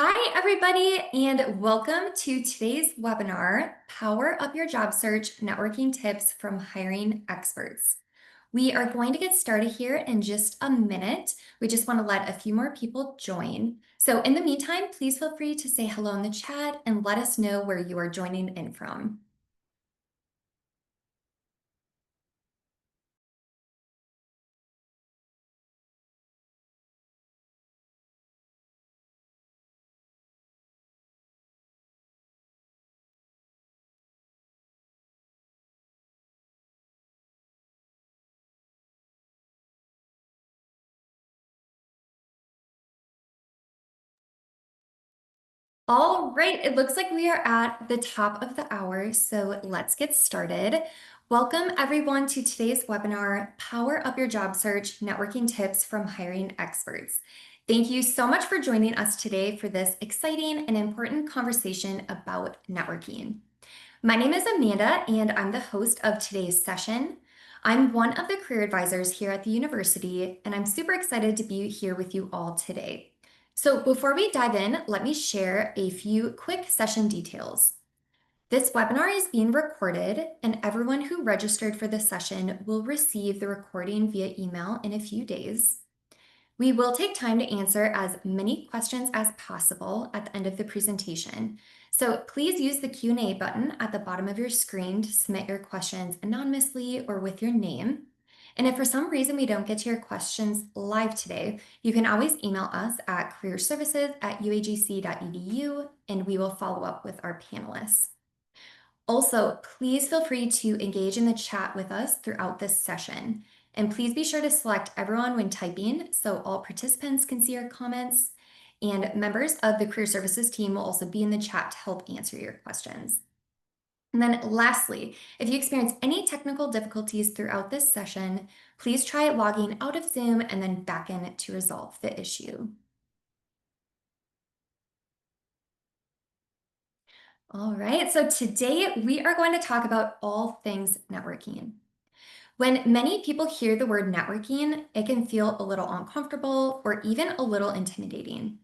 Hi, everybody, and welcome to today's webinar, Power Up Your Job Search Networking Tips from Hiring Experts. We are going to get started here in just a minute. We just want to let a few more people join. So in the meantime, please feel free to say hello in the chat and let us know where you are joining in from. All right, it looks like we are at the top of the hour, so let's get started. Welcome everyone to today's webinar, Power Up Your Job Search Networking Tips from Hiring Experts. Thank you so much for joining us today for this exciting and important conversation about networking. My name is Amanda, and I'm the host of today's session. I'm one of the career advisors here at the university, and I'm super excited to be here with you all today. So before we dive in, let me share a few quick session details. This webinar is being recorded, and everyone who registered for this session will receive the recording via email in a few days. We will take time to answer as many questions as possible at the end of the presentation. So please use the Q&A button at the bottom of your screen to submit your questions anonymously or with your name. And if for some reason we don't get to your questions live today, you can always email us at careerservices@uagc.edu and we will follow up with our panelists. Also, please feel free to engage in the chat with us throughout this session. And please be sure to select everyone when typing so all participants can see your comments. And members of the Career Services team will also be in the chat to help answer your questions. And then lastly, if you experience any technical difficulties throughout this session, please try logging out of Zoom and then back in to resolve the issue. All right, so today we are going to talk about all things networking. When many people hear the word networking, it can feel a little uncomfortable or even a little intimidating.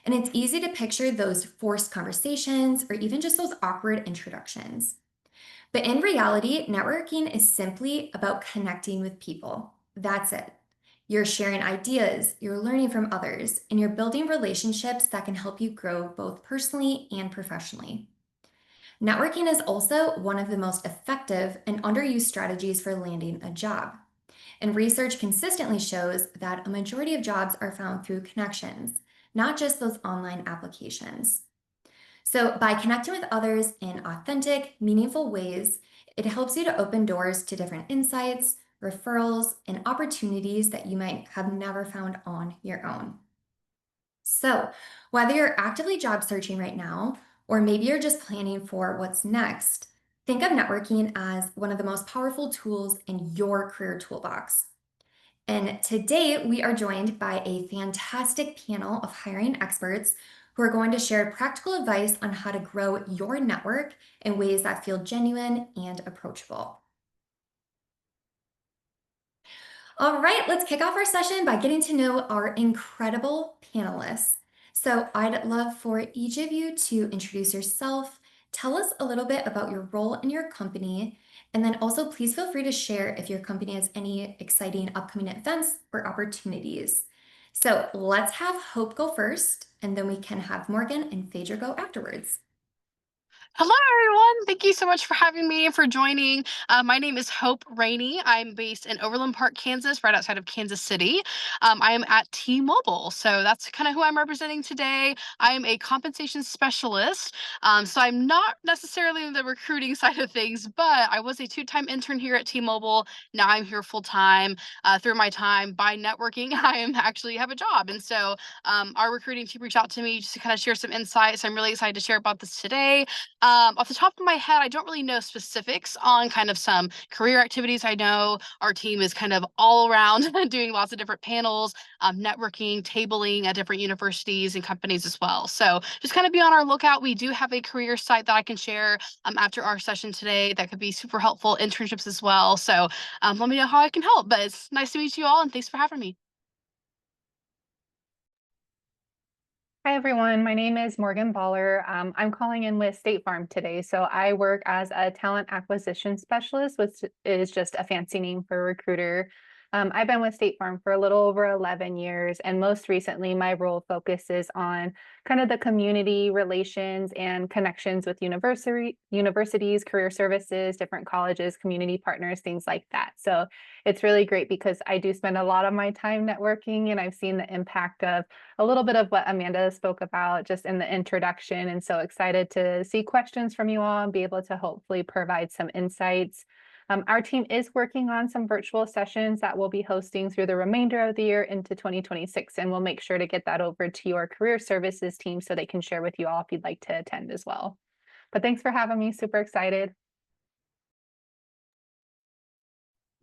And it's easy to picture those forced conversations or even just those awkward introductions. But in reality, networking is simply about connecting with people. That's it. You're sharing ideas, you're learning from others, and you're building relationships that can help you grow both personally and professionally. Networking is also one of the most effective and underused strategies for landing a job. And research consistently shows that a majority of jobs are found through connections, not just those online applications. So, by connecting with others in authentic, meaningful ways, it helps you to open doors to different insights, referrals, and opportunities that you might have never found on your own. So, whether you're actively job searching right now, or maybe you're just planning for what's next, think of networking as one of the most powerful tools in your career toolbox. And today we are joined by a fantastic panel of hiring experts who are going to share practical advice on how to grow your network in ways that feel genuine and approachable. All right, let's kick off our session by getting to know our incredible panelists. So I'd love for each of you to introduce yourself, tell us a little bit about your role in your company, and then also please feel free to share if your company has any exciting upcoming events or opportunities. So let's have Hope go first, and then we can have Morgan and Phaedra go afterwards. Hello, everyone. Thank you so much for having me and for joining. My name is Hope Rainey. I'm based in Overland Park, Kansas, right outside of Kansas City. I am at T-Mobile, so that's kind of who I'm representing today. I am a compensation specialist, so I'm not necessarily in the recruiting side of things, but I was a two-time intern here at T-Mobile. Now I'm here full-time. Through my time by networking, I am actually have a job, and so our recruiting team reached out to me just to kind of share some insights. I'm really excited to share about this today. Off the top of my head, I don't really know specifics on kind of some career activities. I know our team is kind of all around doing lots of different panels, networking, tabling at different universities and companies as well. So just kind of be on our lookout. We do have a career site that I can share after our session today that could be super helpful, internships as well. So let me know how I can help. But it's nice to meet you all, and thanks for having me. Hi, everyone. My name is Morgan Baller. I'm calling in with State Farm today. So I work as a talent acquisition specialist, which is just a fancy name for recruiter. I've been with State Farm for a little over 11 years, and most recently, my role focuses on kind of the community relations and connections with universities, career services, different colleges, community partners, things like that. So it's really great because I do spend a lot of my time networking, and I've seen the impact of a little bit of what Amanda spoke about just in the introduction. And so excited to see questions from you all and be able to hopefully provide some insights. Our team is working on some virtual sessions that we'll be hosting through the remainder of the year into 2026, and we'll make sure to get that over to your career services team so they can share with you all if you'd like to attend as well. But thanks for having me. Super excited.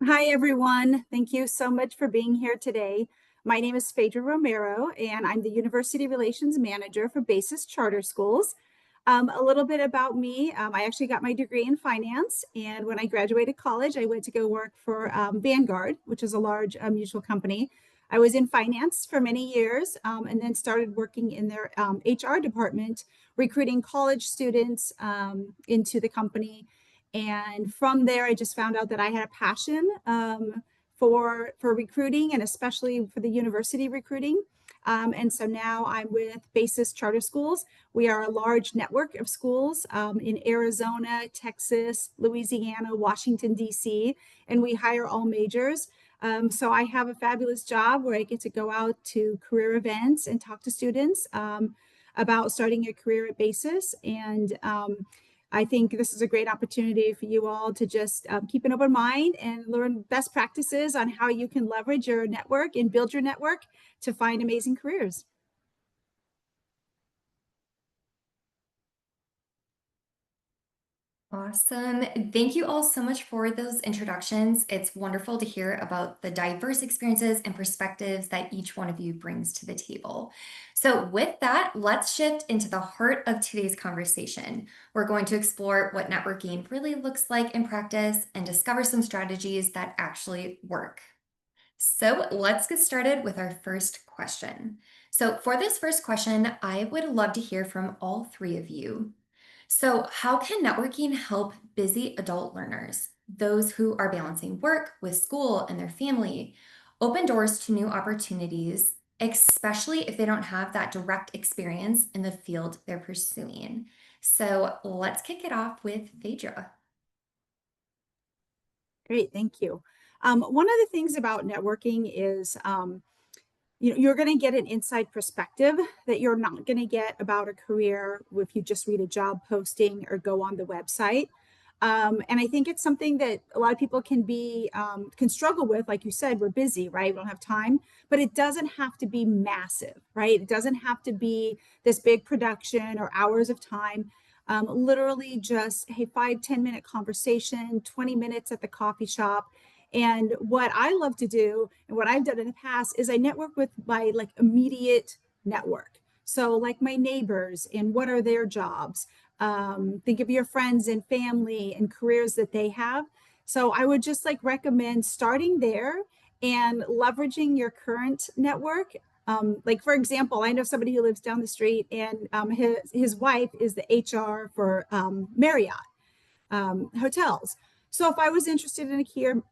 Hi, everyone. Thank you so much for being here today. My name is Phaedra Romero, and I'm the University Relations Manager for Basis Charter Schools. A little bit about me. I actually got my degree in finance, and when I graduated college, I went to go work for Vanguard, which is a large mutual company. I was in finance for many years, and then started working in their HR department, recruiting college students into the company. And from there, I just found out that I had a passion for recruiting, and especially for the university recruiting. And so now I'm with Basis Charter Schools. We are a large network of schools in Arizona, Texas, Louisiana, Washington, D.C., and we hire all majors. So I have a fabulous job where I get to go out to career events and talk to students about starting a career at Basis. And I think this is a great opportunity for you all to just keep an open mind and learn best practices on how you can leverage your network and build your network to find amazing careers. Awesome. Thank you all so much for those introductions. It's wonderful to hear about the diverse experiences and perspectives that each one of you brings to the table. So, with that, let's shift into the heart of today's conversation. We're going to explore what networking really looks like in practice and discover some strategies that actually work. So let's get started with our first question. So, for this first question, I would love to hear from all three of you. So, how can networking help busy adult learners, those who are balancing work with school and their family, open doors to new opportunities, especially if they don't have that direct experience in the field they're pursuing? So, let's kick it off with Phaedra. Great, thank you. One of the things about networking is you're going to get an inside perspective that you're not going to get about a career if you just read a job posting or go on the website. And I think it's something that a lot of people can struggle with. Like you said, we're busy, right? We don't have time, but it doesn't have to be massive, right? It doesn't have to be this big production or hours of time. Literally just, hey, 5-10 minute conversation, 20 minutes at the coffee shop. And what I love to do and what I've done in the past is I network with my like immediate network. So like my neighbors and what are their jobs? Think of your friends and family and careers that they have. So I would just like recommend starting there and leveraging your current network. Like for example, I know somebody who lives down the street, and his wife is the HR for Marriott hotels. So if I was interested in a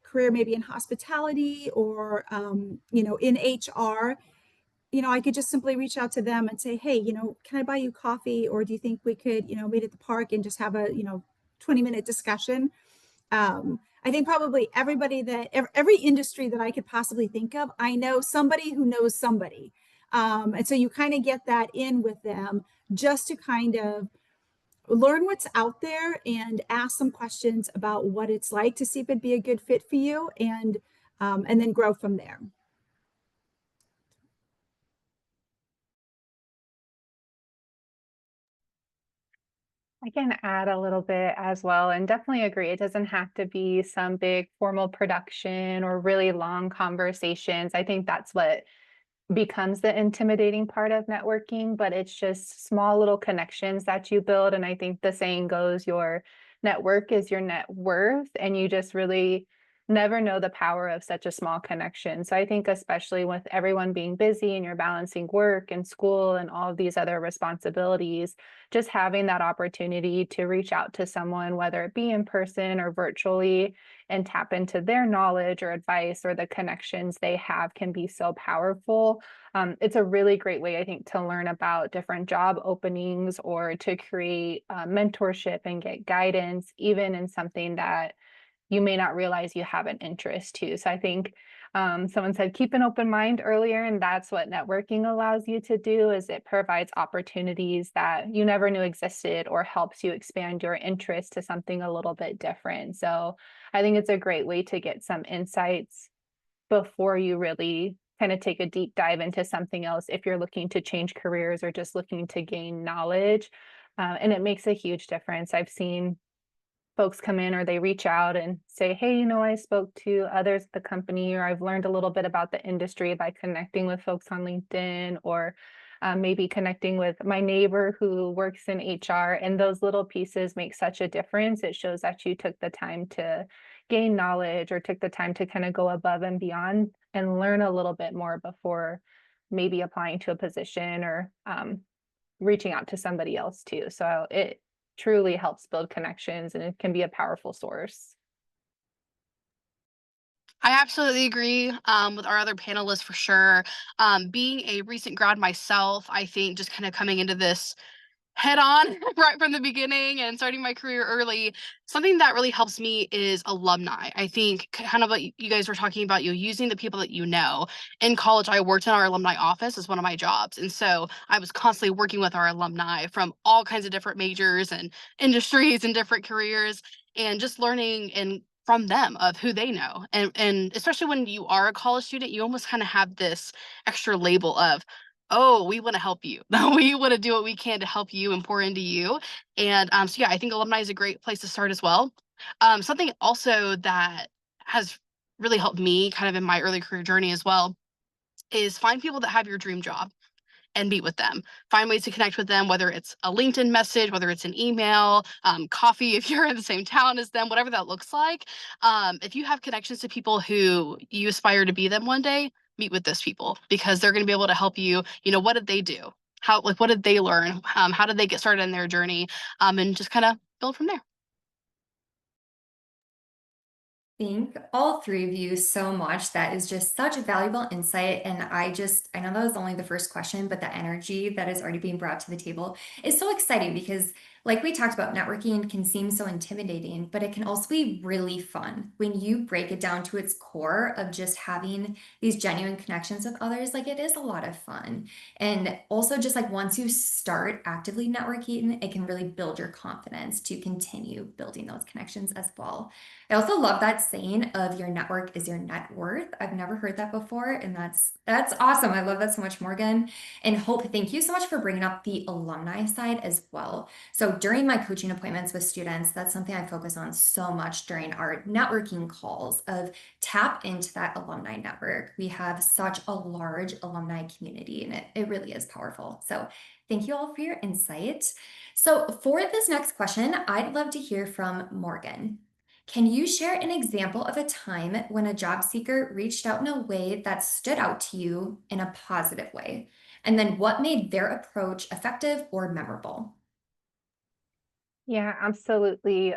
career maybe in hospitality or in HR, I could just simply reach out to them and say, hey, can I buy you coffee? Or do you think we could, meet at the park and just have a, 20-minute discussion? I think probably every industry that I could possibly think of, I know somebody who knows somebody. And so you kind of get that in with them just to kind of learn what's out there and ask some questions about what it's like to see if it'd be a good fit for you, and then grow from there. I can add a little bit as well and definitely agree. It doesn't have to be some big formal production or really long conversations. I think that's what becomes the intimidating part of networking, but it's just small little connections that you build. And I think the saying goes, your network is your net worth. And you just really never know the power of such a small connection. So I think especially with everyone being busy and you're balancing work and school and all of these other responsibilities, just having that opportunity to reach out to someone, whether it be in person or virtually, and tap into their knowledge or advice or the connections they have can be so powerful. It's a really great way, I think, to learn about different job openings or to create mentorship and get guidance, even in something that you may not realize you have an interest to. So I think someone said keep an open mind earlier, and that's what networking allows you to do. Is it provides opportunities that you never knew existed or helps you expand your interest to something a little bit different. So I think it's a great way to get some insights before you really kind of take a deep dive into something else if you're looking to change careers or just looking to gain knowledge. And it makes a huge difference. I've seen folks come in or they reach out and say, hey, I spoke to others at the company, or I've learned a little bit about the industry by connecting with folks on LinkedIn, or maybe connecting with my neighbor who works in HR. And those little pieces make such a difference. It shows that you took the time to gain knowledge or took the time to kind of go above and beyond and learn a little bit more before maybe applying to a position or reaching out to somebody else too. So it truly helps build connections and it can be a powerful source. I absolutely agree with our other panelists for sure. Being a recent grad myself, I think just kind of coming into this head on right from the beginning and starting my career early, something that really helps me is alumni. I think kind of what you guys were talking about, you using the people that you know. In college, I worked in our alumni office as one of my jobs. And so I was constantly working with our alumni from all kinds of different majors and industries and different careers, and just learning and from them of who they know. And especially when you are a college student, you almost kind of have this extra label of, oh, we want to help you. We want to do what we can to help you and pour into you. And so yeah, I think alumni is a great place to start as well. Something also that has really helped me kind of in my early career journey as well is find people that have your dream job and meet with them. Find ways to connect with them, whether it's a LinkedIn message, whether it's an email, coffee if you're in the same town as them, whatever that looks like. If you have connections to people who you aspire to be them one day, meet with those people because they're going to be able to help you. What did they do? What did they learn? How did they get started in their journey? And just kind of build from there. Thank all three of you so much. That is just such a valuable insight. And I know that was only the first question, but the energy that is already being brought to the table is so exciting because, like we talked about, networking can seem so intimidating, but it can also be really fun when you break it down to its core of just having these genuine connections with others. Like, it is a lot of fun. And also, just like once you start actively networking, it can really build your confidence to continue building those connections as well. I also love that saying of your network is your net worth. I've never heard that before, and that's awesome. I love that so much, Morgan. And Hope, thank you so much for bringing up the alumni side as well. So during my coaching appointments with students, that's something I focus on so much during our networking calls of tap into that alumni network. We have such a large alumni community, and it really is powerful. So thank you all for your insight. So for this next question, I'd love to hear from Morgan. Can you share an example of a time when a job seeker reached out in a way that stood out to you in a positive way? And then what made their approach effective or memorable? Yeah, absolutely.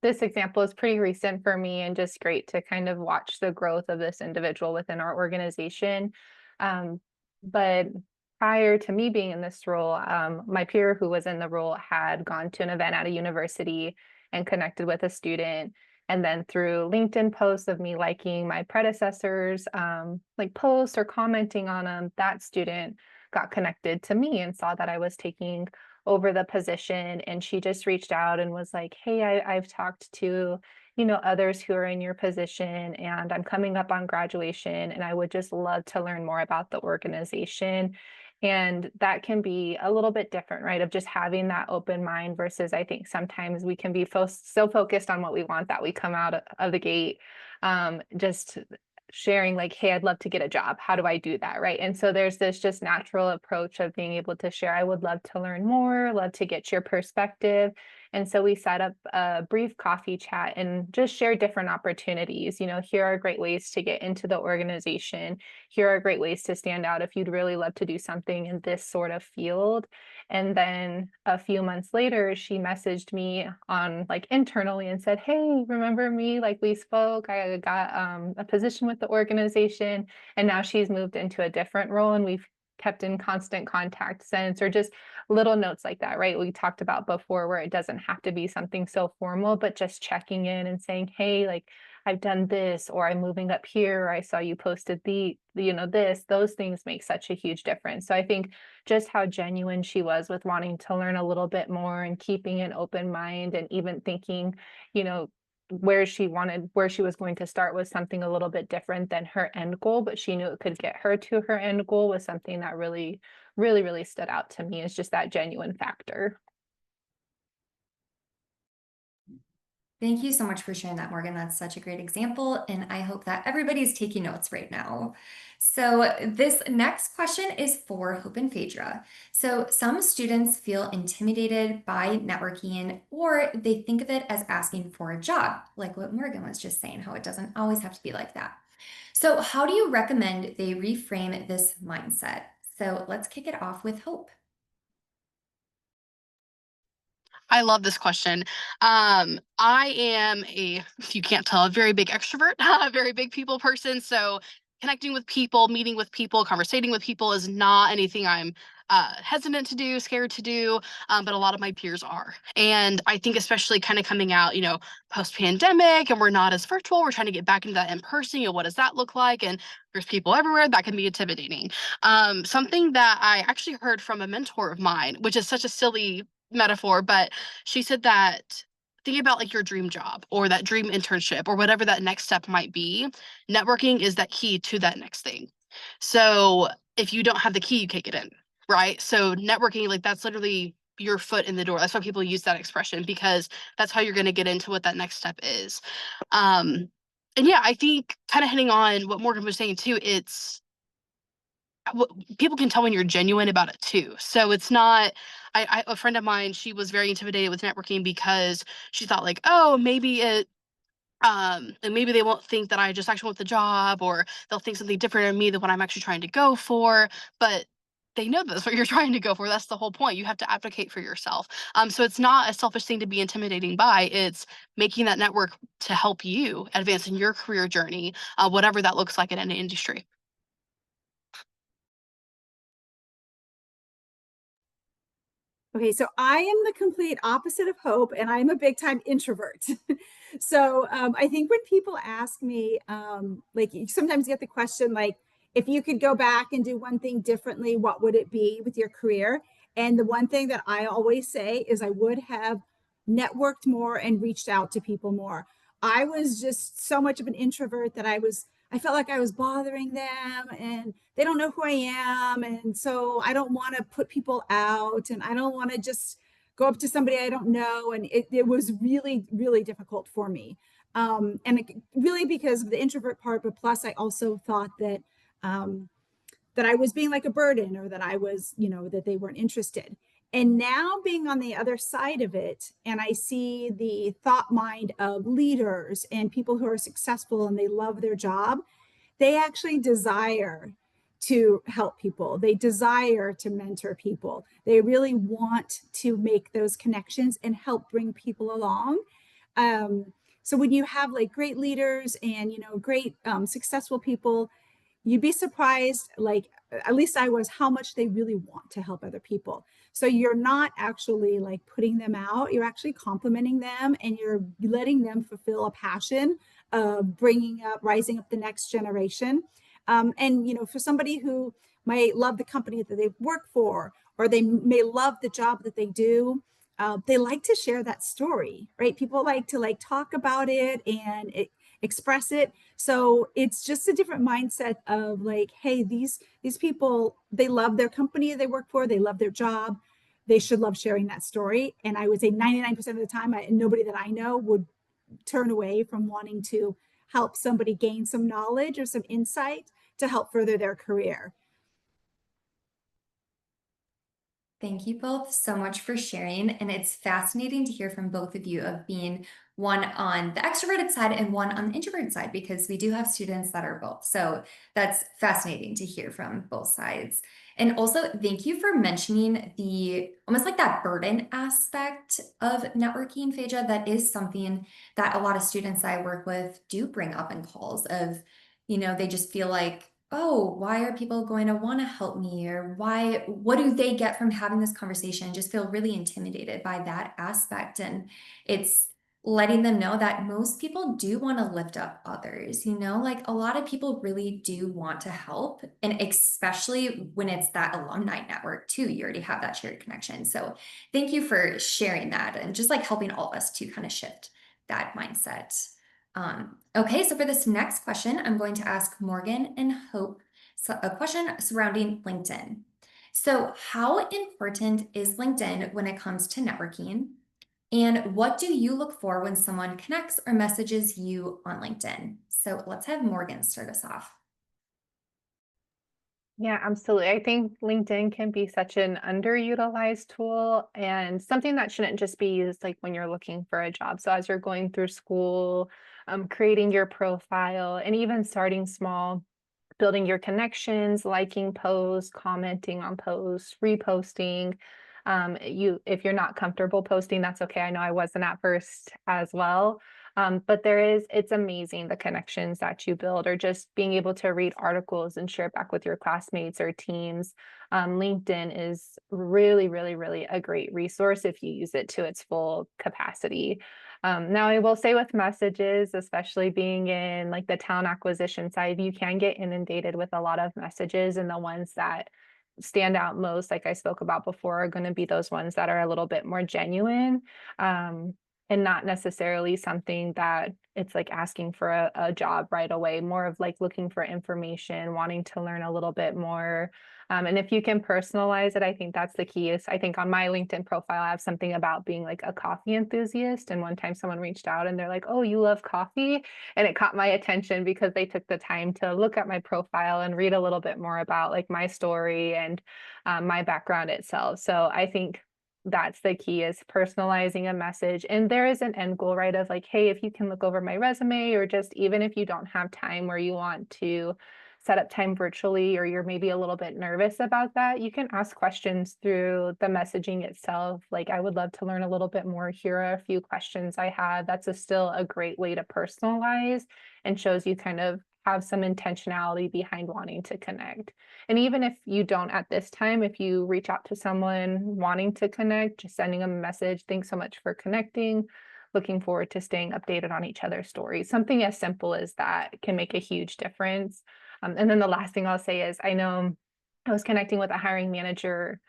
This example is pretty recent for me and just great to kind of watch the growth of this individual within our organization. Um, but prior to me being in this role, my peer who was in the role had gone to an event at a university and connected with a student. And then through LinkedIn posts of me liking my predecessors, like posts or commenting on them, that student got connected to me and saw that I was taking over the position, and she just reached out and was like, hey, I've talked to others who are in your position, and I'm coming up on graduation, and I would just love to learn more about the organization. And that can be a little bit different, right? Of just having that open mind versus I think sometimes we can be so focused on what we want that we come out of the gate just sharing like, hey, I'd love to get a job. How do I do that? Right. And so there's this just natural approach of being able to share. I would love to learn more, love to get your perspective. And so we set up a brief coffee chat and just share different opportunities. Here are great ways to get into the organization. Here are great ways to stand out if you'd really love to do something in this sort of field. And then a few months later, she messaged me on like internally and said, "Hey, remember me? Like we spoke. I got a position with the organization." And now she's moved into a different role, and we've kept in constant contact since, or just little notes like that, right? We talked about before where it doesn't have to be something so formal, but just checking in and saying, "Hey, like I've done this, or I'm moving up here, or I saw you posted those things make such a huge difference." So I think just how genuine she was with wanting to learn a little bit more and keeping an open mind, and even thinking, you know, where she was going to start was something a little bit different than her end goal, but she knew it could get her to her end goal, was something that really, really, really stood out to me, is just that genuine factor. Thank you so much for sharing that, Morgan. That's such a great example, and I hope that everybody's taking notes right now. So this next question is for Hope and Phaedra. So some students feel intimidated by networking, or they think of it as asking for a job, like what Morgan was just saying, how it doesn't always have to be like that. So how do you recommend they reframe this mindset? So let's kick it off with Hope. I love this question. I am if you can't tell, a very big extrovert, a very big people person. So connecting with people, meeting with people, conversating with people is not anything I'm hesitant to do, scared to do, but a lot of my peers are. And I think especially kind of coming out, post pandemic, and we're not as virtual, we're trying to get back into that in person. What does that look like? And there's people everywhere. That can be intimidating. Something that I actually heard from a mentor of mine, which is such a silly metaphor, but she said that think about like your dream job or that dream internship or whatever that next step might be. Networking is that key to that next thing. So if you don't have the key, you can't get in, right? So networking, like that's literally your foot in the door. That's why people use that expression, because that's how you're going to get into what that next step is. Um, and yeah, I think kind of hitting on what Morgan was saying too, it's people can tell when you're genuine about it too. So it's not, a friend of mine, she was very intimidated with networking because she thought like, oh, maybe and maybe they won't think that I just actually want the job, or they'll think something different in me than what I'm actually trying to go for. But they know that's what you're trying to go for. That's the whole point. You have to advocate for yourself. So it's not a selfish thing to be intimidating by. It's making that network to help you advance in your career journey, whatever that looks like in any industry. Okay, so I am the complete opposite of Hope, and I'm a big time introvert. So I think when people ask me, like you sometimes get the question, like, if you could go back and do one thing differently, what would it be with your career? And the one thing that I always say is I would have networked more and reached out to people more. I was just so much of an introvert that I felt like I was bothering them, and they don't know who I am. And so I don't want to put people out, and I don't want to just go up to somebody I don't know. And it was really, really difficult for me. Really because of the introvert part, but plus I also thought um, that I was being like a burden, or that I was, that they weren't interested. And now being on the other side of it, and I see the thought mind of leaders and people who are successful and they love their job, they actually desire to help people. They desire to mentor people. They really want to make those connections and help bring people along. So when you have like great leaders and great successful people, you'd be surprised, like at least I was, how much they really want to help other people. So you're not actually like putting them out, you're actually complimenting them, and you're letting them fulfill a passion of rising up the next generation. And for somebody who might love the company that they work for, or they may love the job that they do, they like to share that story, right? People like to talk about it and express it. So it's just a different mindset of like, hey, these people, they love their company they work for, they love their job, they should love sharing that story. And I would say 99% of the time, nobody that I know would turn away from wanting to help somebody gain some knowledge or some insight to help further their career. Thank you both so much for sharing. And it's fascinating to hear from both of you of being one on the extroverted side and one on the introverted side, because we do have students that are both. So that's fascinating to hear from both sides. And also, thank you for mentioning the almost like that burden aspect of networking, Phaedra. That is something that a lot of students I work with do bring up in calls of, they just feel like, oh, why are people going to want to help me? Or what do they get from having this conversation? Just feel really intimidated by that aspect. And it's letting them know that most people do want to lift up others, like a lot of people really do want to help. And especially when it's that alumni network too, you already have that shared connection. So thank you for sharing that and just like helping all of us to kind of shift that mindset. Okay, so for this next question, I'm going to ask Morgan and Hope a question surrounding LinkedIn. So, how important is LinkedIn when it comes to networking? And what do you look for when someone connects or messages you on LinkedIn? So, let's have Morgan start us off. Yeah, absolutely. I think LinkedIn can be such an underutilized tool and something that shouldn't just be used like when you're looking for a job. So as you're going through school, creating your profile, and even starting small, building your connections, liking posts, commenting on posts, reposting. If you're not comfortable posting, that's okay. I know I wasn't at first as well. But it's amazing the connections that you build, or just being able to read articles and share back with your classmates or teams. LinkedIn is really, really, really a great resource if you use it to its full capacity. Now, I will say with messages, especially being in like the talent acquisition side, you can get inundated with a lot of messages, and the ones that stand out most, like I spoke about before, are going to be those ones that are a little bit more genuine. And not necessarily something that it's like asking for a job right away, more of like looking for information, wanting to learn a little bit more. And if you can personalize it, I think that's the key. Is I think on my LinkedIn profile, I have something about being like a coffee enthusiast. And one time someone reached out and they're like, "Oh, you love coffee?" And it caught my attention because they took the time to look at my profile and read a little bit more about like my story and my background itself. So I think that's the key, is personalizing a message. And there is an end goal, right? Of like, hey, if you can look over my resume, or just even if you don't have time where you want to set up time virtually, or you're maybe a little bit nervous about that, you can ask questions through the messaging itself. Like, I would love to learn a little bit more. Here are a few questions I had. Still a great way to personalize, and shows you kind of have some intentionality behind wanting to connect. And even if you don't at this time, if you reach out to someone wanting to connect, just sending them a message, "Thanks so much for connecting. Looking forward to staying updated on each other's stories." Something as simple as that can make a huge difference. And then the last thing I'll say is, I know I was connecting with a hiring manager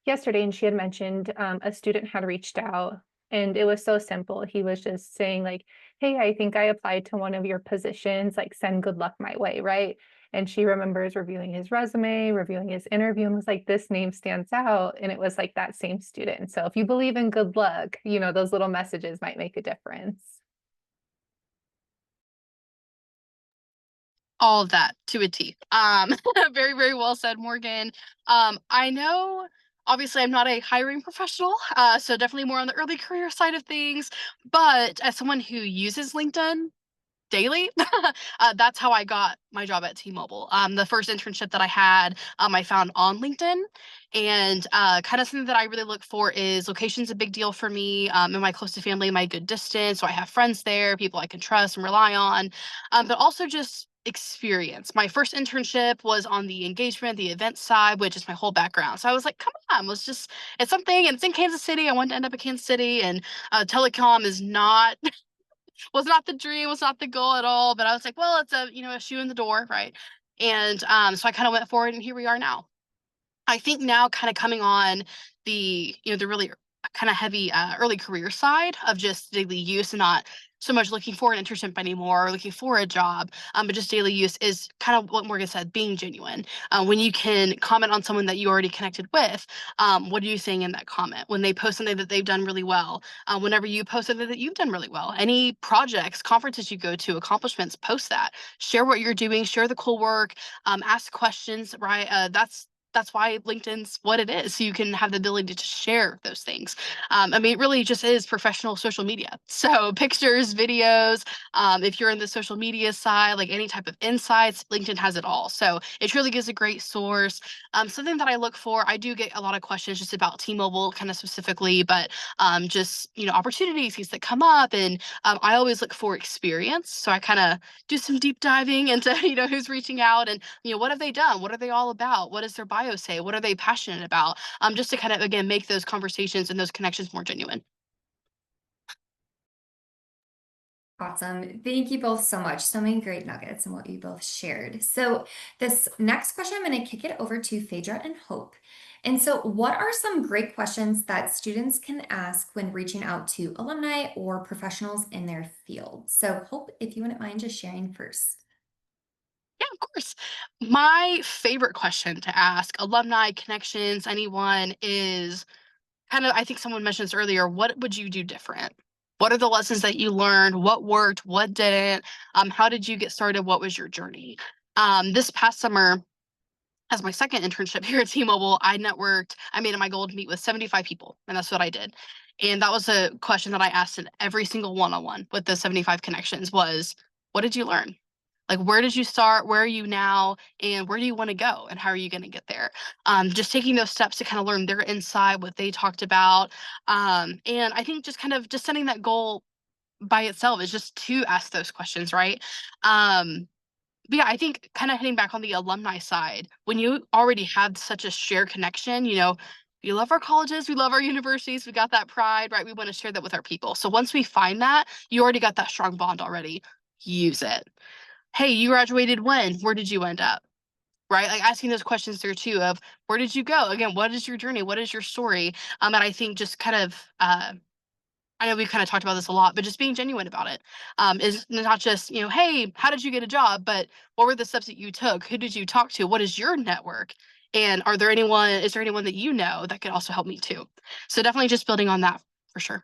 yesterday, and she had mentioned a student had reached out, and it was so simple. He was just saying like, "Hey, I think I applied to one of your positions, like send good luck my way," right? And she remembers reviewing his resume, reviewing his interview, and was like, "This name stands out." And it was like that same student. So if you believe in good luck, those little messages might make a difference. All of that to a T. Very, very well said, Morgan. I know obviously I'm not a hiring professional, so definitely more on the early career side of things. But as someone who uses LinkedIn daily, that's how I got my job at T-Mobile. The first internship that I had, I found on LinkedIn, and kind of something that I really look for is location's a big deal for me. Am I close to family? Am I a good distance? So I have friends there, people I can trust and rely on, but also just experience. My first internship was on the engagement, the event side, which is my whole background. So I was like, come on, it's something, and it's in Kansas City. I wanted to end up in Kansas City, and telecom is not was not the dream, was not the goal at all. But I was like, well, it's a shoe in the door, right? And so I kind of went forward, and here we are now. I think now kind of coming on the really kind of heavy early career side of just daily use, and not so much looking for an internship anymore or looking for a job, but just daily use is kind of what Morgan said, being genuine. When you can comment on someone that you already connected with, what are you saying in that comment? When they post something that they've done really well, whenever you post something that you've done really well, any projects, conferences you go to, accomplishments, post that. Share what you're doing, share the cool work, ask questions, right? that's why LinkedIn's what it is. So you can have the ability to share those things. I mean, it really just is professional social media. So pictures, videos, if you're in the social media side, like any type of insights, LinkedIn has it all. So it truly gives a great source. Something that I look for, I do get a lot of questions just about T-Mobile kind of specifically, but just, opportunities that come up. And I always look for experience. So I kind of do some deep diving into, who's reaching out and, what have they done? What are they all about? What does their bio say? What are they passionate about? Just to kind of, again, make those conversations and those connections more genuine. Awesome. Thank you both so much. So many great nuggets and what you both shared. So, this next question, I'm going to kick it over to Phaedra and Hope. And so, what are some great questions that students can ask when reaching out to alumni or professionals in their field? So, Hope, if you wouldn't mind just sharing first. Yeah, of course. My favorite question to ask alumni, connections, anyone is kind of, I think someone mentioned this earlier, what would you do different? What are the lessons that you learned? What worked? What didn't? How did you get started? What was your journey? This past summer, as my second internship here at T-Mobile, I networked. I made it my goal to meet with 75 people, and that's what I did. And that was a question that I asked in every single one-on-one with the 75 connections was, what did you learn? Like, where did you start? Where are you now? And where do you want to go? And how are you going to get there? Just taking those steps to kind of learn their insight, what they talked about. And I think just kind of just setting that goal by itself is just to ask those questions, right? But yeah, I think kind of hitting back on the alumni side, when you already have such a shared connection, we love our colleges, we love our universities, we got that pride, right? We want to share that with our people. So once we find that, you already got that strong bond already. Use it. Hey, you graduated when? Where did you end up? Right? Like asking those questions there too of where did you go? Again, what is your journey? What is your story? And I think just kind of I know we've kind of talked about this a lot, but just being genuine about it is not just, hey, how did you get a job? But what were the steps that you took? Who did you talk to? What is your network? And is there anyone that you know that could also help me too? So definitely just building on that for sure.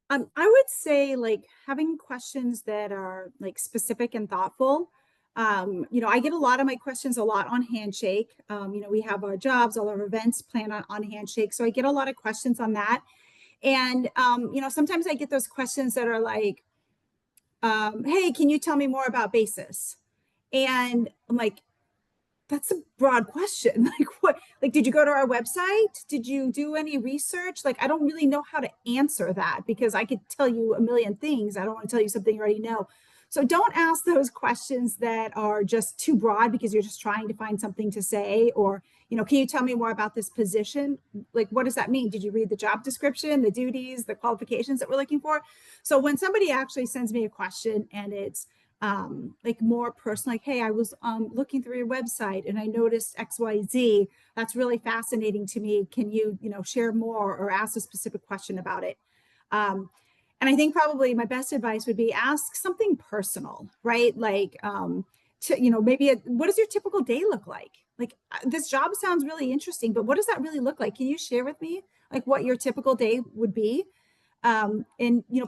I would say like having questions that are like specific and thoughtful. I get a lot of my questions a lot on Handshake. We have our jobs, all our events planned on Handshake. So I get a lot of questions on that. And, sometimes I get those questions that are like, hey, can you tell me more about basis? And I'm like, that's a broad question. Like what, like, did you go to our website? Did you do any research? Like, I don't really know how to answer that because I could tell you a million things. I don't want to tell you something you already know. So don't ask those questions that are just too broad because you're just trying to find something to say or, can you tell me more about this position? Like, what does that mean? Did you read the job description, the duties, the qualifications that we're looking for? So when somebody actually sends me a question and it's like more personal, like, hey, I was looking through your website and I noticed XYZ. That's really fascinating to me. Can you, share more or ask a specific question about it? Um, and I think probably my best advice would be ask something personal, right? Like, maybe what does your typical day look like? Like, this job sounds really interesting, but what does that really look like? Can you share with me like what your typical day would be? And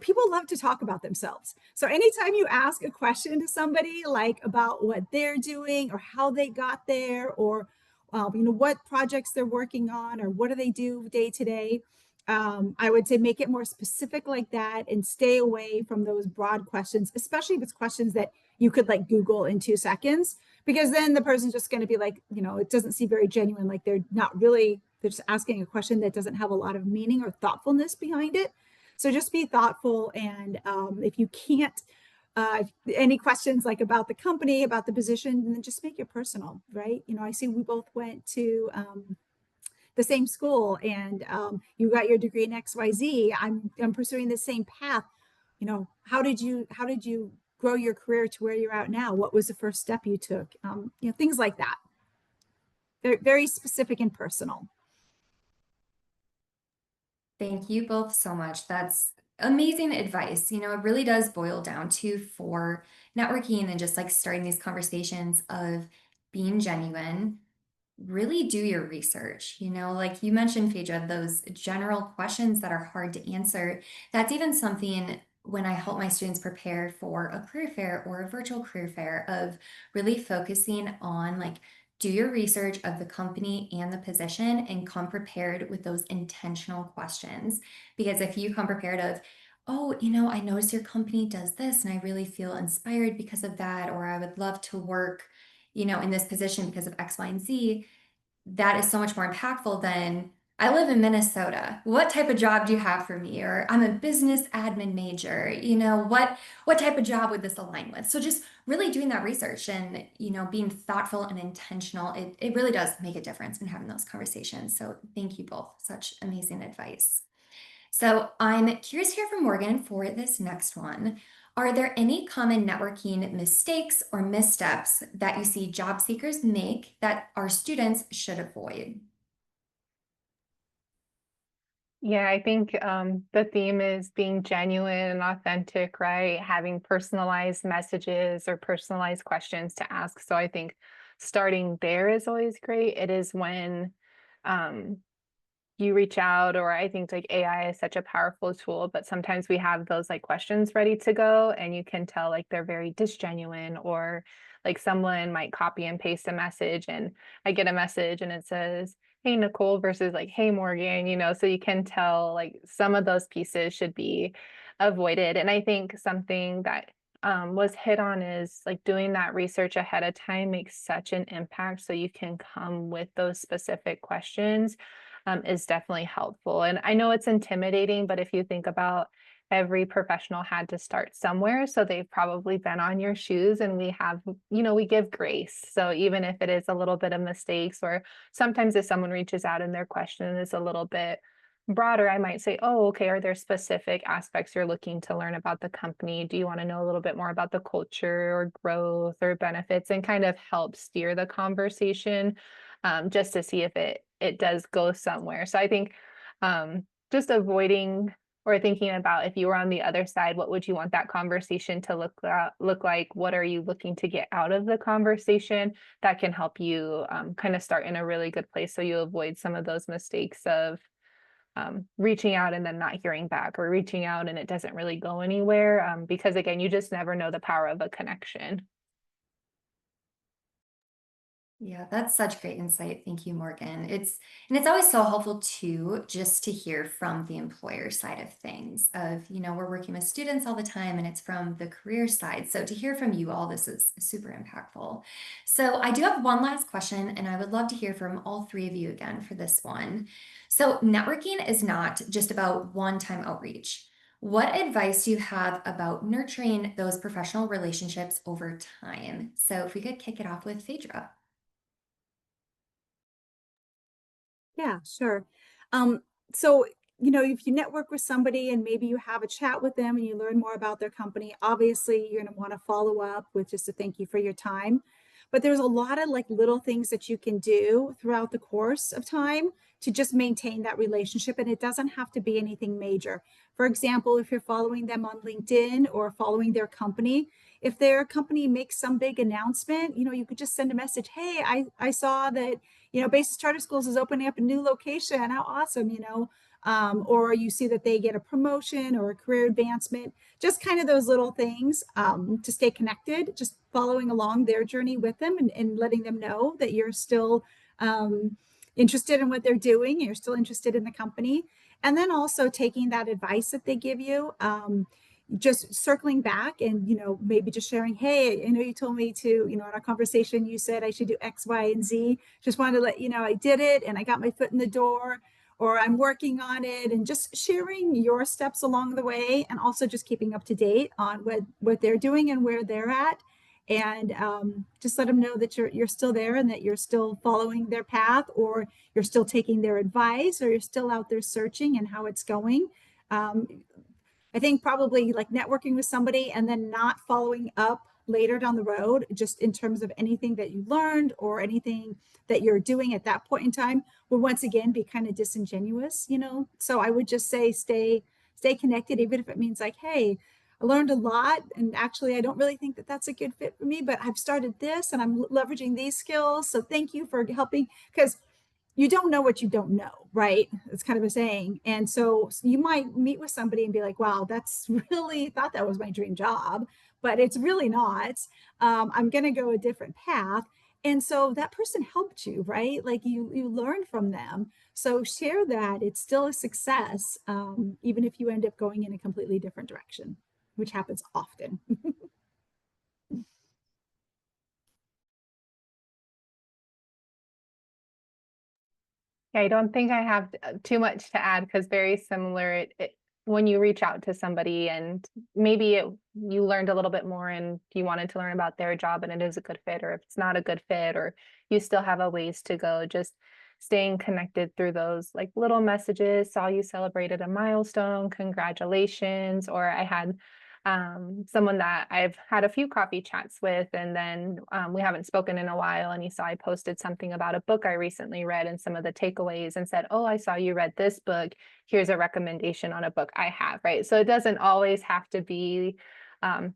people love to talk about themselves, so anytime you ask a question to somebody like about what they're doing or how they got there or what projects they're working on or what do they do day to day, I would say make it more specific like that and stay away from those broad questions, especially if it's questions that you could like Google in 2 seconds, because then the person's just going to be like, it doesn't seem very genuine, like they're just asking a question that doesn't have a lot of meaning or thoughtfulness behind it. So just be thoughtful. And if you can't, any questions like about the company, about the position, then just make it personal, right? I see we both went to the same school and you got your degree in XYZ. I'm pursuing the same path. How did you grow your career to where you're at now? What was the first step you took? Things like that. They're very specific and personal. Thank you both so much. That's amazing advice. It really does boil down to for networking and just like starting these conversations of being genuine. Really do your research. Like you mentioned, Phaedra, those general questions that are hard to answer. That's even something when I help my students prepare for a career fair or a virtual career fair of really focusing on like, do your research of the company and the position and come prepared with those intentional questions. Because if you come prepared of, oh, I noticed your company does this and I really feel inspired because of that, or I would love to work, in this position because of X, Y, and Z, that is so much more impactful than I live in Minnesota. What type of job do you have for me? Or I'm a business admin major. What type of job would this align with? So just really doing that research and being thoughtful and intentional, it really does make a difference in having those conversations. So thank you both. Such amazing advice. So I'm curious to hear from Morgan for this next one. Are there any common networking mistakes or missteps that you see job seekers make that our students should avoid? Yeah, I think the theme is being genuine and authentic, right? Having personalized messages or personalized questions to ask. So I think starting there is always great. It is when um, you reach out, or I think like AI is such a powerful tool, but sometimes we have those like questions ready to go and you can tell like they're very disgenuine, or like someone might copy and paste a message and I get a message and it says, "Hey Nicole," versus like, "Hey Morgan," so you can tell like some of those pieces should be avoided. And I think something that was hit on is like doing that research ahead of time makes such an impact. So you can come with those specific questions is definitely helpful. And I know it's intimidating, but if you think about every professional had to start somewhere, so they've probably been on your shoes, and we have, we give grace. So even if it is a little bit of mistakes, or sometimes if someone reaches out and their question is a little bit broader, I might say, "Oh, okay, are there specific aspects you're looking to learn about the company? Do you want to know a little bit more about the culture or growth or benefits?" And kind of help steer the conversation, just to see if it does go somewhere. So I think just avoiding or thinking about, if you were on the other side, what would you want that conversation to look like? What are you looking to get out of the conversation? That can help you kind of start in a really good place, so you avoid some of those mistakes of reaching out and then not hearing back, or reaching out and it doesn't really go anywhere, because again, you just never know the power of a connection. Yeah, that's such great insight. Thank you, Morgan. It's always so helpful too, just to hear from the employer side of things of, we're working with students all the time and it's from the career side. So to hear from you all, this is super impactful. So I do have one last question and I would love to hear from all three of you again for this one. So networking is not just about one-time outreach. What advice do you have about nurturing those professional relationships over time? So if we could kick it off with Phaedra. Yeah, sure. So, if you network with somebody and maybe you have a chat with them and you learn more about their company, obviously you're going to want to follow up with just a thank you for your time. But there's a lot of like little things that you can do throughout the course of time to just maintain that relationship. And it doesn't have to be anything major. For example, if you're following them on LinkedIn or following their company, if their company makes some big announcement, you could just send a message. Hey, I saw that Basis Charter Schools is opening up a new location. How awesome. Or you see that they get a promotion or a career advancement, just kind of those little things to stay connected, just following along their journey with them, and letting them know that you're still interested in what they're doing, you're still interested in the company. And then also taking that advice that they give you, just circling back and maybe just sharing, hey, I know you told me to, in our conversation you said I should do X, Y, and Z. Just wanted to let you know I did it and I got my foot in the door, or I'm working on it. And just sharing your steps along the way, and also just keeping up to date on what they're doing and where they're at. And just let them know that you're still there and that you're still following their path, or you're still taking their advice, or you're still out there searching and how it's going. um, I think probably like networking with somebody and then not following up later down the road, just in terms of anything that you learned or anything that you're doing at that point in time, will once again be kind of disingenuous. So I would just say stay connected, even if it means like, hey, I learned a lot and actually I don't really think that that's a good fit for me, but I've started this and I'm leveraging these skills. So thank you for helping, because you don't know what you don't know, right? It's kind of a saying. And so you might meet with somebody and be like, wow, that's really thought that was my dream job, but it's really not. I'm going to go a different path. And so that person helped you, right? Like you learned from them. So share that. It's still a success, even if you end up going in a completely different direction, which happens often. Yeah, I don't think I have too much to add because very similar. When you reach out to somebody and maybe you learned a little bit more and you wanted to learn about their job and it is a good fit, or if it's not a good fit, or you still have a ways to go, just staying connected through those like little messages. Saw you celebrated a milestone, congratulations. Or I had someone that I've had a few coffee chats with, and then we haven't spoken in a while. And he saw I posted something about a book I recently read and some of the takeaways, and said, "Oh, I saw you read this book. Here's a recommendation on a book I have." Right. So it doesn't always have to be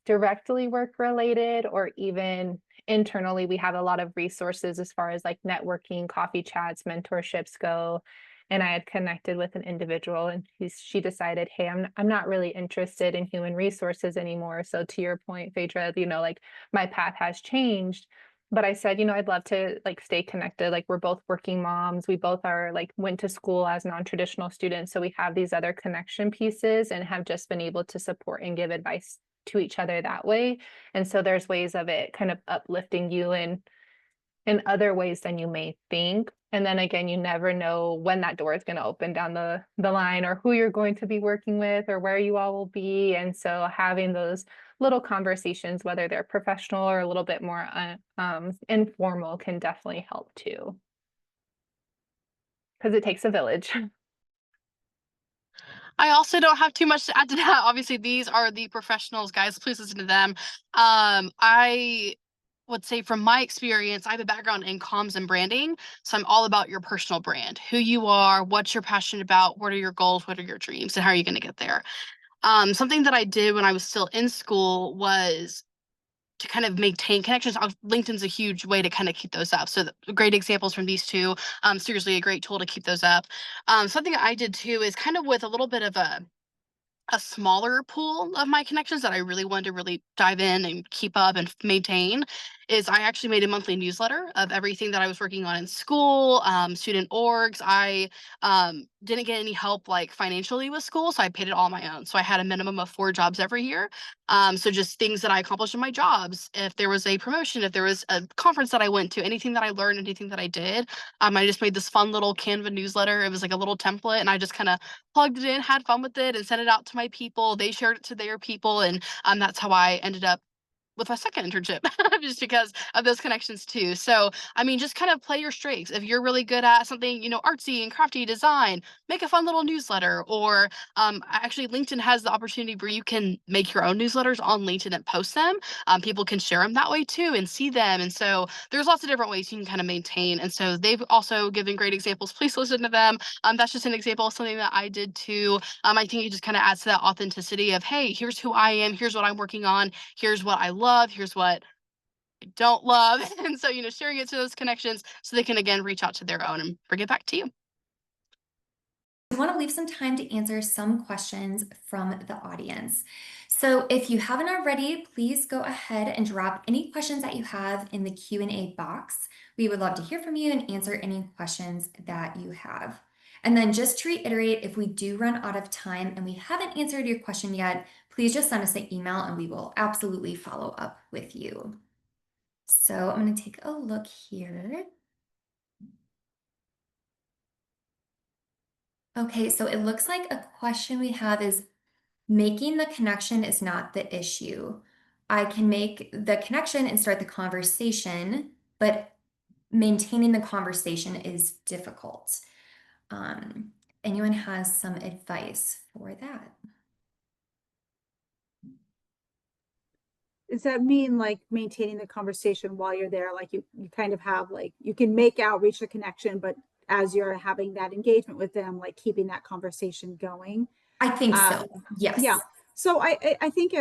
directly work related, or even internally. We have a lot of resources as far as like networking, coffee chats, mentorships go. And I had connected with an individual, and she decided, hey, I'm not really interested in human resources anymore. So to your point, Phaedra, like my path has changed. But I said, I'd love to like stay connected. Like we're both working moms. We both are like went to school as non-traditional students. So we have these other connection pieces and have just been able to support and give advice to each other that way. And so there's ways of it kind of uplifting you in other ways than you may think. And then again, you never know when that door is going to open down the line, or who you're going to be working with, or where you all will be. And so having those little conversations, whether they're professional or a little bit more informal, can definitely help too. Because it takes a village. I also don't have too much to add to that. Obviously, these are the professionals, guys. Please listen to them. I would say from my experience, I have a background in comms and branding. So I'm all about your personal brand, who you are, what you're passionate about, what are your goals, what are your dreams, and how are you going to get there. Something that I did when I was still in school was to kind of maintain connections. LinkedIn's a huge way to kind of keep those up. So great examples from these two. Seriously, a great tool to keep those up. Something I did too is kind of with a little bit of a smaller pool of my connections that I really wanted to really dive in and keep up and maintain is I actually made a monthly newsletter of everything that I was working on in school, student orgs. I didn't get any help like financially with school, so I paid it all on my own. So I had a minimum of 4 jobs every year. So just things that I accomplished in my jobs. If there was a promotion, if there was a conference that I went to, anything that I learned, anything that I did, I just made this fun little Canva newsletter. It was like a little template, and I just kind of plugged it in, had fun with it, and sent it out to my people. They shared it to their people, and that's how I ended up with my second internship, just because of those connections too. So, just kind of play your strengths. If you're really good at something, artsy and crafty design, make a fun little newsletter. Or actually, LinkedIn has the opportunity where you can make your own newsletters on LinkedIn and post them. People can share them that way too and see them. And so there's lots of different ways you can kind of maintain. And so they've also given great examples. Please listen to them. That's just an example of something that I did too. I think it just kind of adds to that authenticity of, hey, here's who I am, here's what I'm working on, here's what I love, here's what I don't love. And so, sharing it to those connections so they can again reach out to their own and bring it back to you. We want to leave some time to answer some questions from the audience. So if you haven't already, please go ahead and drop any questions that you have in the Q&A box. We would love to hear from you and answer any questions that you have. And then just to reiterate, if we do run out of time and we haven't answered your question yet, please just send us an email and we will absolutely follow up with you. So I'm going to take a look here. Okay, so it looks like a question we have is making the connection is not the issue. I can make the connection and start the conversation, but maintaining the conversation is difficult. Anyone has some advice for that? Does that mean like maintaining the conversation while you're there? Like you kind of have like, you can make outreach a connection, but as you're having that engagement with them, like keeping that conversation going. I think so. Yes. Yeah. So I think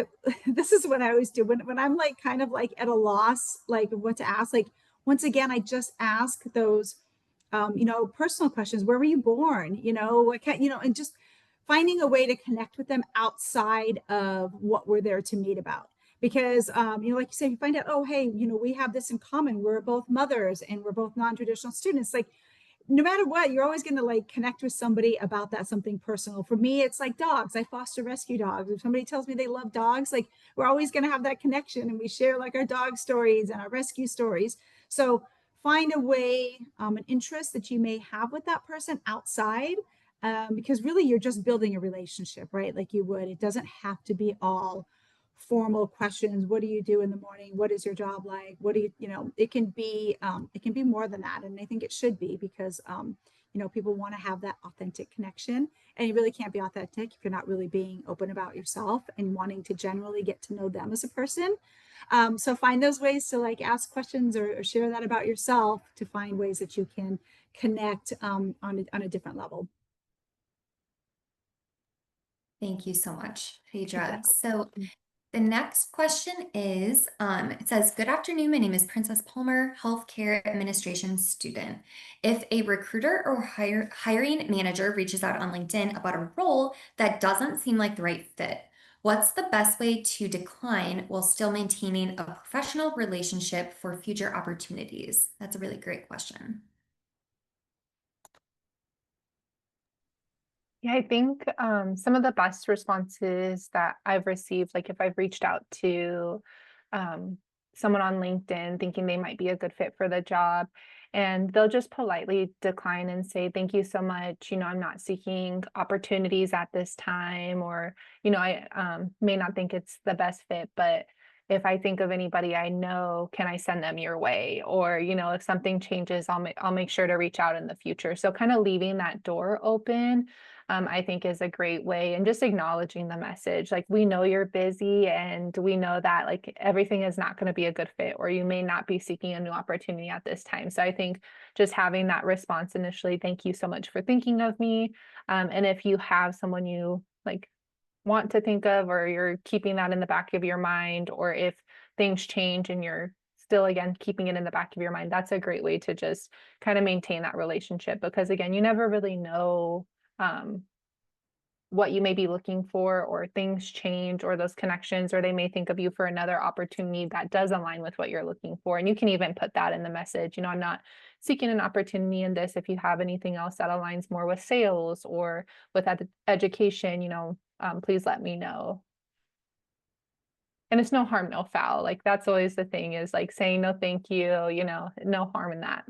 this is what I always do when I'm like kind of like at a loss, like what to ask. Like once again, I just ask those personal questions. Where were you born? What kind, and just finding a way to connect with them outside of what we're there to meet about. Because, like you said, you find out, oh, hey, we have this in common. We're both mothers and we're both non-traditional students. Like, no matter what, you're always going to like connect with somebody about that something personal. For me, it's like dogs. I foster rescue dogs. If somebody tells me they love dogs, like we're always going to have that connection, and we share like our dog stories and our rescue stories. So find a way, an interest that you may have with that person outside, because really you're just building a relationship, right? Like you would. It doesn't have to be all formal questions. What do you do in the morning? What is your job like? What do it can be more than that. And I think it should be, because people want to have that authentic connection, and you really can't be authentic if you're not really being open about yourself and wanting to generally get to know them as a person. So find those ways to like ask questions, or share that about yourself, to find ways that you can connect on a different level. Thank you so much, Phaedra. Exactly. So the next question is, it says, good afternoon, my name is Princess Palmer, healthcare administration student. If a recruiter or hiring manager reaches out on LinkedIn about a role that doesn't seem like the right fit, what's the best way to decline while still maintaining a professional relationship for future opportunities? That's a really great question. Yeah, I think some of the best responses that I've received, like if I've reached out to um, someone on LinkedIn thinking they might be a good fit for the job, and they'll just politely decline and say, thank you so much. I'm not seeking opportunities at this time, or, I may not think it's the best fit, but if I think of anybody I know, can I send them your way? Or, if something changes, I'll make sure to reach out in the future. So kind of leaving that door open, I think is a great way, and just acknowledging the message. Like, we know you're busy, and we know that like everything is not going to be a good fit, or you may not be seeking a new opportunity at this time. So I think just having that response initially, thank you so much for thinking of me. And if you have someone you like want to think of, or you're keeping that in the back of your mind, or if things change and you're still again keeping it in the back of your mind, that's a great way to just kind of maintain that relationship, because again, you never really know um, what you may be looking for, or things change, or those connections, or they may think of you for another opportunity that does align with what you're looking for. And you can even put that in the message, I'm not seeking an opportunity in this. If you have anything else that aligns more with sales or with education, please let me know. And it's no harm, no foul. Like, that's always the thing, is like saying no, thank you, no harm in that.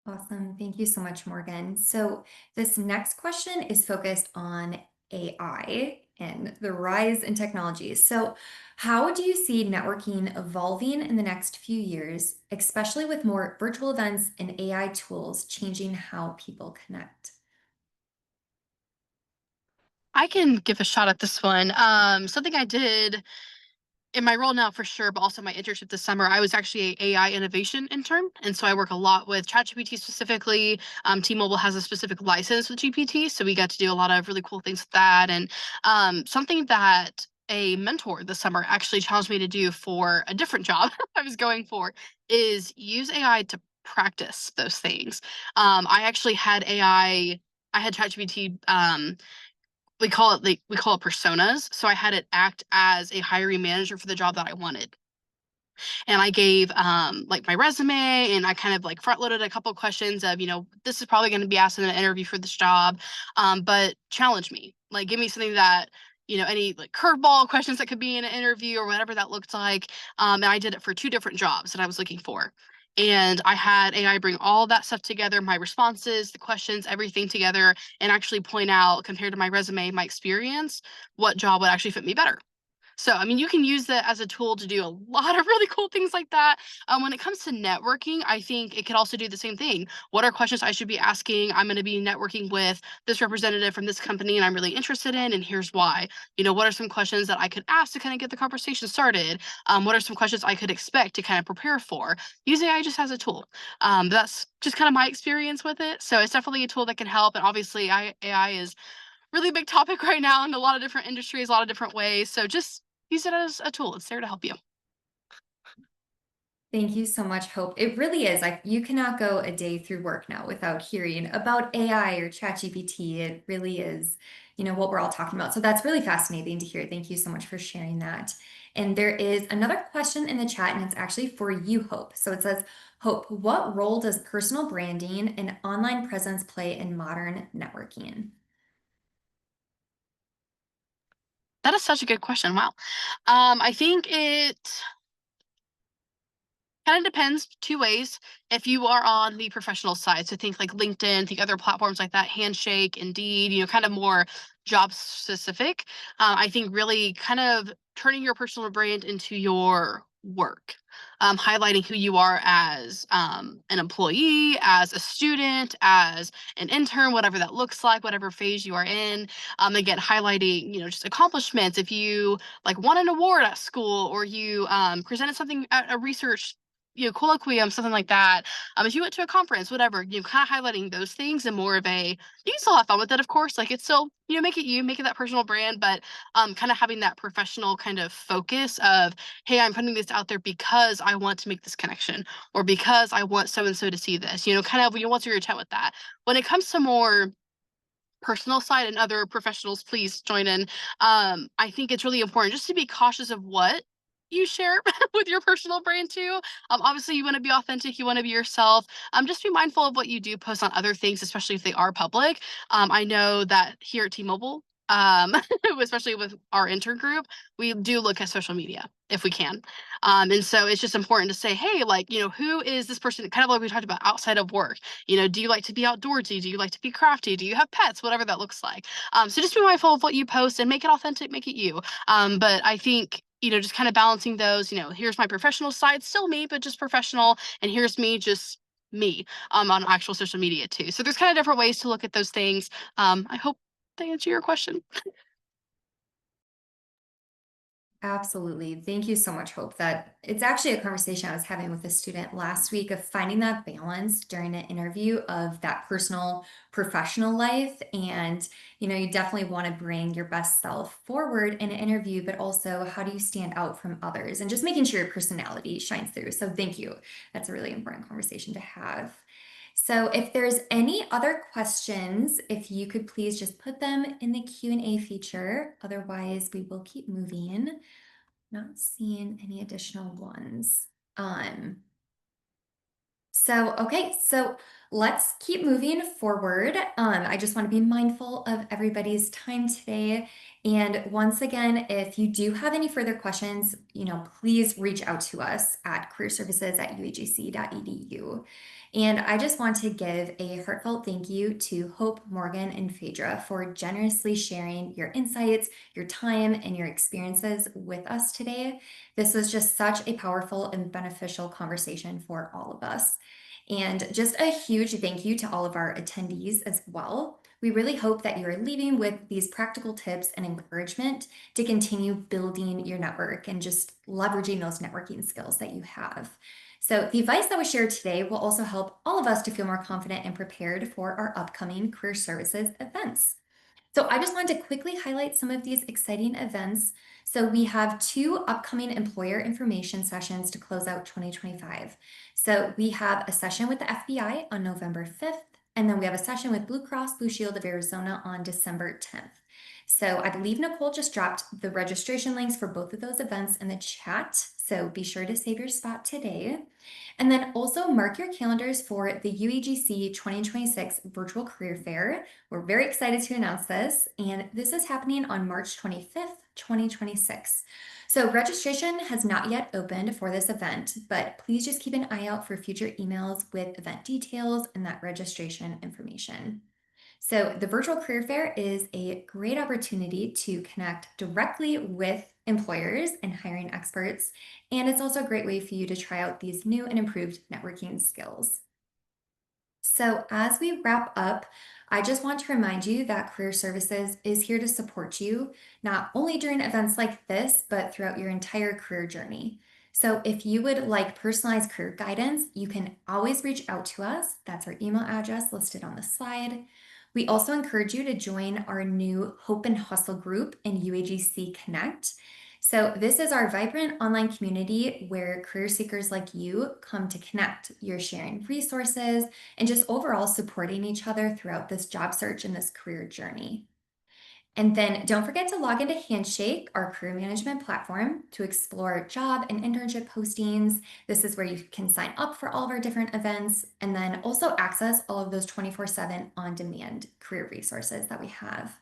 Awesome. Thank you so much, Morgan. So this next question is focused on AI and the rise in technology. So how do you see networking evolving in the next few years, especially with more virtual events and AI tools changing how people connect? I can give a shot at this one. Something I did in my role now for sure, but also my internship this summer, I was actually a AI innovation intern. And so I work a lot with ChatGPT specifically. T-Mobile has a specific license with GPT, so we got to do a lot of really cool things with that. And something that a mentor this summer actually challenged me to do for a different job I was going for is use AI to practice those things. I actually had I had ChatGPT we call it personas. So I had it act as a hiring manager for the job that I wanted. And I gave like my resume, and I kind of like front loaded a couple of questions of, this is probably going to be asked in an interview for this job. But challenge me. Like, give me something that, any like curveball questions that could be in an interview or whatever that looked like. And I did it for two different jobs that I was looking for. And I had AI bring all that stuff together, my responses, the questions, everything together, and actually point out, compared to my resume, my experience, what job would actually fit me better. So, I mean, you can use that as a tool to do a lot of really cool things like that. When it comes to networking, I think it could also do the same thing. What are questions I should be asking? I'm going to be networking with this representative from this company, and I'm really interested in, and here's why. What are some questions that I could ask to kind of get the conversation started? What are some questions I could expect to kind of prepare for? Use AI just as a tool. That's just kind of my experience with it. So it's definitely a tool that can help. And obviously, AI is really big topic right now in a lot of different industries, a lot of different ways. So just use it as a tool. It's there to help you. Thank you so much, Hope. It really is like you cannot go a day through work now without hearing about AI or ChatGPT. It really is, what we're all talking about. So that's really fascinating to hear. Thank you so much for sharing that. And there is another question in the chat, and it's actually for you, Hope. So it says, Hope, what role does personal branding and online presence play in modern networking? That is such a good question. Wow. I think it kind of depends two ways. If you are on the professional side, so think like LinkedIn, think other platforms like that, Handshake, Indeed, kind of more job specific. I think really kind of turning your personal brand into your work, highlighting who you are as an employee, as a student, as an intern, whatever that looks like, whatever phase you are in. Again, highlighting, just accomplishments. If you like won an award at school or you presented something at a research colloquium, something like that. If you went to a conference, whatever, kind of highlighting those things and more of a, you can still have fun with it, of course. Like it's still, make it that personal brand, but kind of having that professional kind of focus of, hey, I'm putting this out there because I want to make this connection or because I want so and so to see this, kind of what's your intent with that. When it comes to more personal side and other professionals, please join in. I think it's really important just to be cautious of what you share with your personal brand too. Obviously you want to be authentic, you want to be yourself. Just be mindful of what you do post on other things, especially if they are public. I know that here at T-Mobile, especially with our intern group, we do look at social media if we can. And so it's just important to say, hey, like, who is this person? Kind of like we talked about outside of work. Do you like to be outdoorsy? Do you like to be crafty? Do you have pets? Whatever that looks like. So just be mindful of what you post and make it authentic, make it you. But I think, just kind of balancing those, here's my professional side, still me, but just professional. And here's me, just me on actual social media too. So there's kind of different ways to look at those things. I hope they answer your question. Absolutely. Thank you so much, Hope. That it's actually a conversation I was having with a student last week of finding that balance during an interview of that personal professional life. And, you definitely want to bring your best self forward in an interview, but also how do you stand out from others and just making sure your personality shines through. So thank you. That's a really important conversation to have. So if there's any other questions, if you could please just put them in the Q&A feature. Otherwise, we will keep moving. Not seeing any additional ones. Okay, so let's keep moving forward. I just want to be mindful of everybody's time today. And once again, if you do have any further questions, please reach out to us at careerservices@uagc.edu. And I just want to give a heartfelt thank you to Hope, Morgan, and Phaedra for generously sharing your insights, your time, and your experiences with us today. This was just such a powerful and beneficial conversation for all of us. And just a huge thank you to all of our attendees as well. We really hope that you are leaving with these practical tips and encouragement to continue building your network and just leveraging those networking skills that you have. So the advice that was shared today will also help all of us to feel more confident and prepared for our upcoming career services events. So I just wanted to quickly highlight some of these exciting events. So we have 2 upcoming employer information sessions to close out 2025. So we have a session with the FBI on November 5th, and then we have a session with Blue Cross Blue Shield of Arizona on December 10th. So I believe Nicole just dropped the registration links for both of those events in the chat. So be sure to save your spot today. And then also mark your calendars for the UAGC 2026 Virtual Career Fair. We're very excited to announce this, and this is happening on March 25th, 2026. So registration has not yet opened for this event, but please just keep an eye out for future emails with event details and that registration information. So the virtual career fair is a great opportunity to connect directly with employers and hiring experts. And it's also a great way for you to try out these new and improved networking skills. So as we wrap up, I just want to remind you that Career Services is here to support you, not only during events like this, but throughout your entire career journey. So if you would like personalized career guidance, you can always reach out to us. That's our email address listed on the slide. We also encourage you to join our new Hope and Hustle group in UAGC Connect. So, this is our vibrant online community where career seekers like you come to connect. You're sharing resources and just overall supporting each other throughout this job search and this career journey. And then don't forget to log into Handshake, our career management platform, to explore job and internship postings. This is where you can sign up for all of our different events and then also access all of those 24/7 on demand career resources that we have.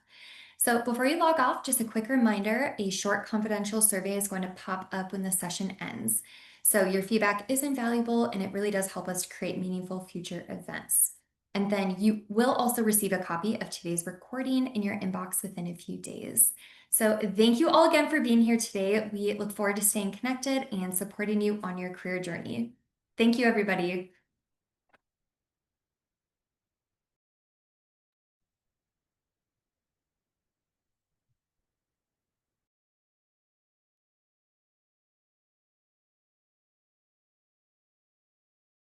So before you log off, just a quick reminder, a short confidential survey is going to pop up when the session ends. So your feedback is invaluable and it really does help us to create meaningful future events. And then you will also receive a copy of today's recording in your inbox within a few days. So thank you all again for being here today. We look forward to staying connected and supporting you on your career journey. Thank you, everybody.